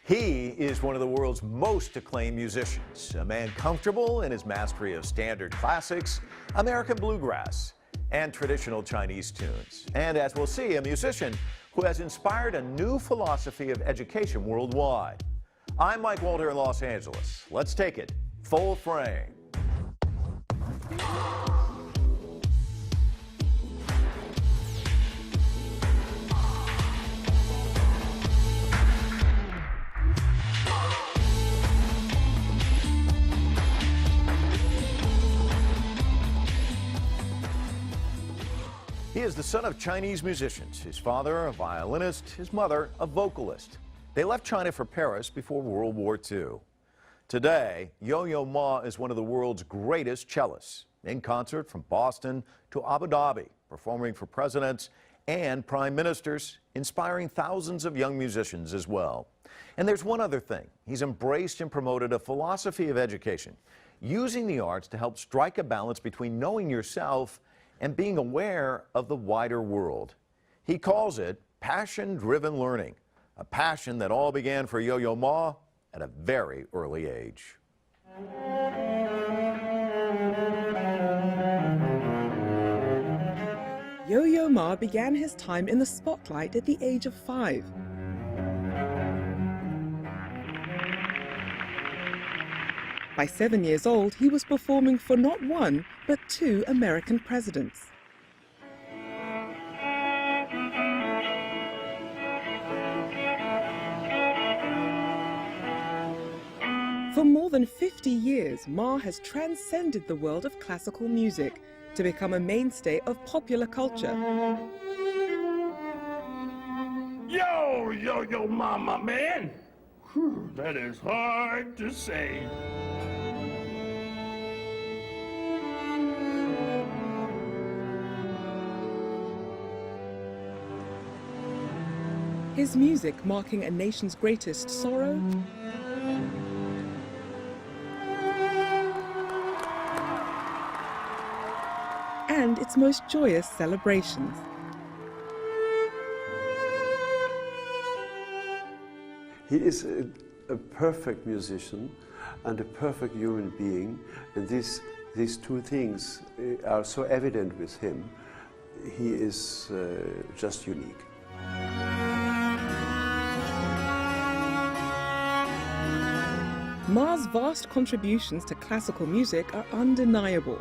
He is one of the world's most acclaimed musicians, a man comfortable in his mastery of standard classics, American bluegrass, and traditional Chinese tunes. And as we'll see, a musician who has inspired a new philosophy of education worldwide. I'm Mike Walter in Los Angeles. Let's take it full frame. He is the son of Chinese musicians, his father a violinist, his mother a vocalist. They left China for Paris before World War II. Today, YoYo Ma is one of the world's greatest cellists, in concert from Boston to Abu Dhabi, performing for presidents and prime ministers, inspiring thousands of young musicians as well. And there's one other thing. He's embraced and promoted a philosophy of education, using the arts to help strike a balance between knowing yourself and being aware of the wider world. He calls it passion-driven learning, a passion that all began for YoYo Ma at a very early age. YoYo Ma began his time in the spotlight at the age of 5. By 7 years old, he was performing for not one, but 2 American presidents. For more than 50 years, Ma has transcended the world of classical music to become a mainstay of popular culture. Yo, mama, man! Whew, that is hard to say. His music marking a nation's greatest sorrow and its most joyous celebrations. He is a perfect musician and a perfect human being, and these two things are so evident with him. He is just unique. Ma's vast contributions to classical music are undeniable.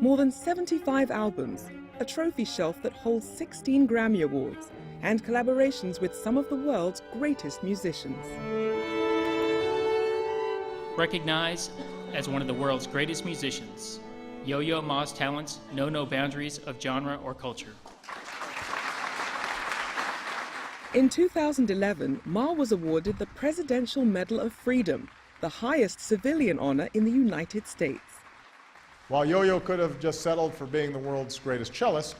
More than 75 albums, a trophy shelf that holds 16 Grammy Awards, and collaborations with some of the world's greatest musicians. Recognized as one of the world's greatest musicians, YoYo Ma's talents know no boundaries of genre or culture. In 2011, Ma was awarded the Presidential Medal of Freedom, the highest civilian honor in the United States. While Yo-Yo could have just settled for being the world's greatest cellist,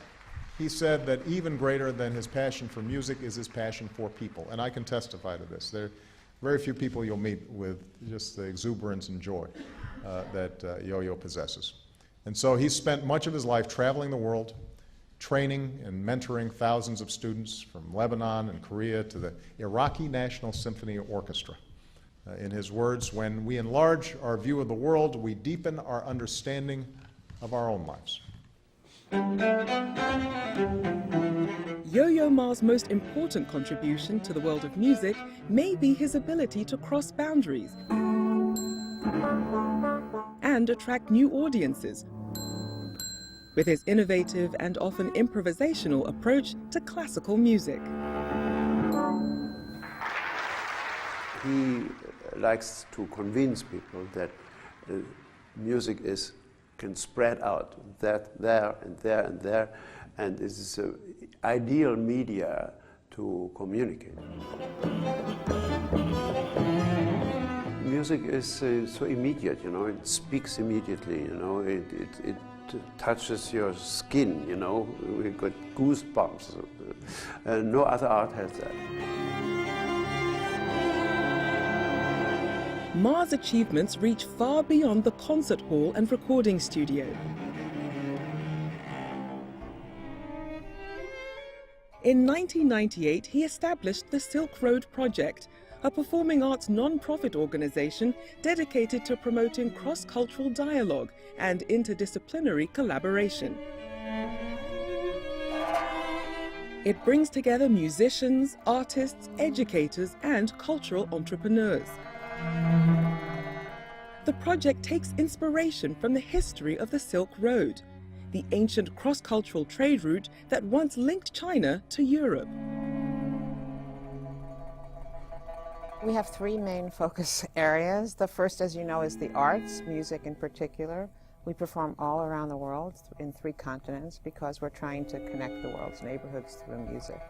he said that even greater than his passion for music is his passion for people, and I can testify to this. There are very few people you'll meet with just the exuberance and joy that Yo-Yo possesses. And so he spent much of his life traveling the world, training and mentoring thousands of students from Lebanon and Korea to the Iraqi National Symphony Orchestra. In his words, when we enlarge our view of the world, we deepen our understanding of our own lives. YoYo Ma's most important contribution to the world of music may be his ability to cross boundaries and attract new audiences with his innovative and often improvisational approach to classical music. He likes to convince people that music can spread out, that there and there and there, and this is an ideal media to communicate. Music is so immediate, you know, it speaks immediately, you know, it touches your skin, you know, we got goosebumps. No other art has that. Ma's achievements reach far beyond the concert hall and recording studio. In 1998, he established the Silk Road Project, a performing arts non-profit organization dedicated to promoting cross-cultural dialogue and interdisciplinary collaboration. It brings together musicians, artists, educators, and cultural entrepreneurs. The project takes inspiration from the history of the Silk Road, the ancient cross-cultural trade route that once linked China to Europe. We have three main focus areas. The first, as you know, is the arts, music in particular. We perform all around the world in 3 continents because we're trying to connect the world's neighborhoods through music.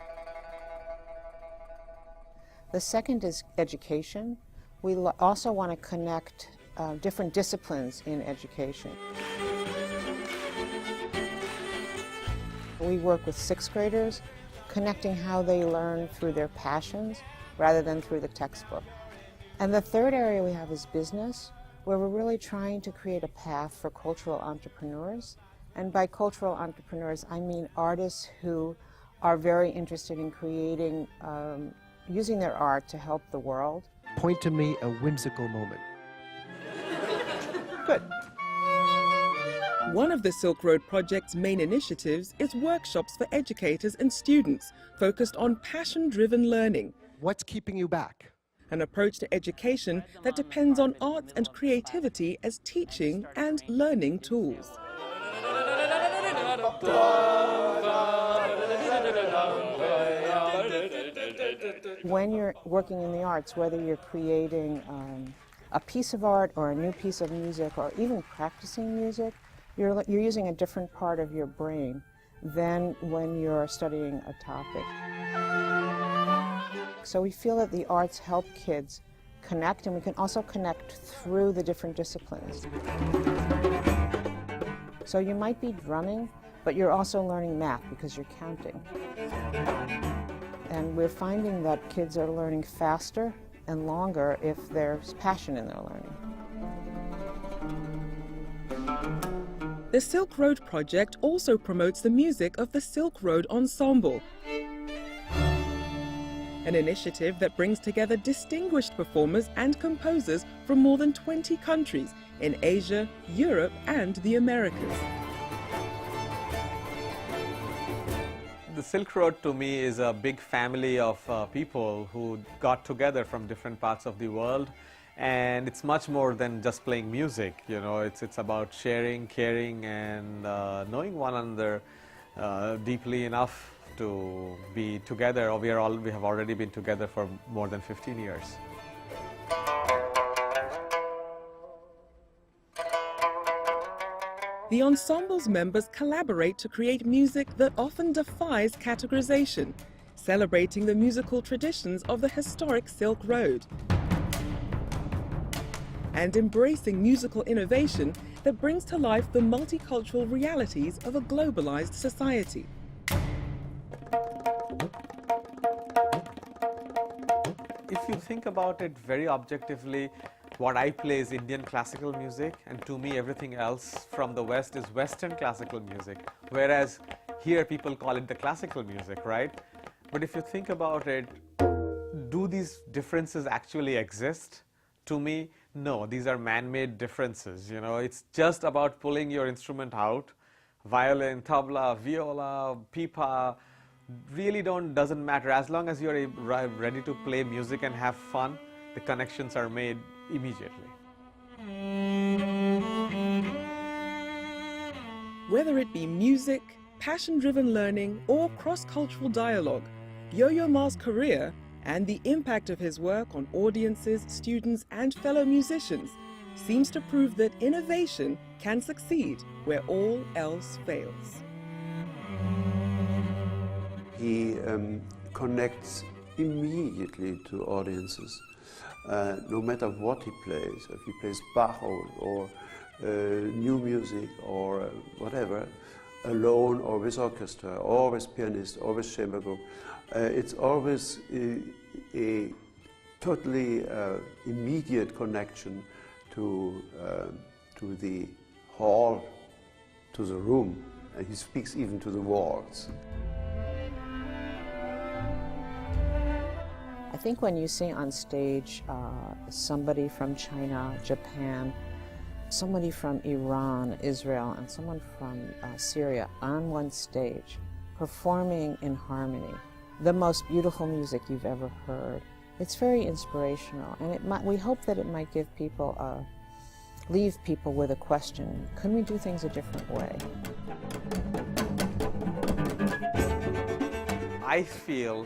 The second is education. We also want to connect different disciplines in education. We work with 6th graders, connecting how they learn through their passions rather than through the textbook. And the third area we have is business, where we're really trying to create a path for cultural entrepreneurs. And by cultural entrepreneurs, I mean artists who are very interested in creating, using their art to help the world. Point to me a whimsical moment. Good. One of the Silk Road Project's main initiatives is workshops for educators and students focused on passion-driven learning, What's keeping you back? an approach to education that depends on arts and creativity as teaching and learning tools. When you're working in the arts, whether you're creating a piece of art or a new piece of music or even practicing music, you're using a different part of your brain than when you're studying a topic. So we feel that the arts help kids connect, and we can also connect through the different disciplines. So you might be drumming, but you're also learning math because you're counting. And we're finding that kids are learning faster and longer if there's passion in their learning. The Silk Road Project also promotes the music of the Silk Road Ensemble, an initiative that brings together distinguished performers and composers from more than 20 countries in Asia, Europe, and the Americas. The Silk Road to me is a big family of people who got together from different parts of the world, and it's much more than just playing music. You know, it's about sharing, caring, and knowing one another deeply enough to be together. We have already been together for more than 15 years. The ensemble's members collaborate to create music that often defies categorization, celebrating the musical traditions of the historic Silk Road and embracing musical innovation that brings to life the multicultural realities of a globalized society. If you think about it very objectively, what I play is Indian classical music, and to me everything else from the West is Western classical music, whereas here people call it the classical music, right? But if you think about it, do these differences actually exist? To me, no, these are man-made differences. You know, it's just about pulling your instrument out. Violin, tabla, viola, pipa, really doesn't matter. As long as you're ready to play music and have fun, the connections are made immediately. Whether it be music, passion-driven learning, or cross-cultural dialogue, YoYo Ma's career and the impact of his work on audiences, students, and fellow musicians seems to prove that innovation can succeed where all else fails. He connects immediately to audiences, no matter what he plays. If he plays Bach or new music or whatever, alone or with orchestra, or with pianist, or with chamber group, it's always a totally immediate connection to the hall, to the room, and he speaks even to the walls. I think when you see on stage somebody from China, Japan, somebody from Iran, Israel, and someone from Syria on one stage performing in harmony, the most beautiful music you've ever heard, it's very inspirational, and we hope that it might give people leave people with a question: can we do things a different way? I feel,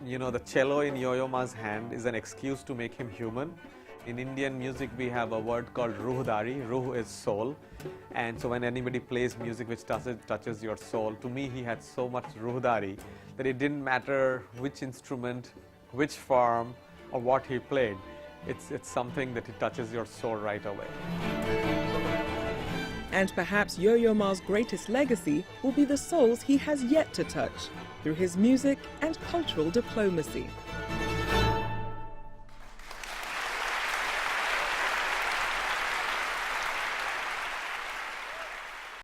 the cello in Yo-Yo Ma's hand is an excuse to make him human. In Indian music, we have a word called ruhdari. Ruh is soul. And so when anybody plays music which touches your soul, to me he had so much ruhdari that it didn't matter which instrument, which form, or what he played. It's something that it touches your soul right away. And perhaps Yo-Yo Ma's greatest legacy will be the souls he has yet to touch through his music and cultural diplomacy.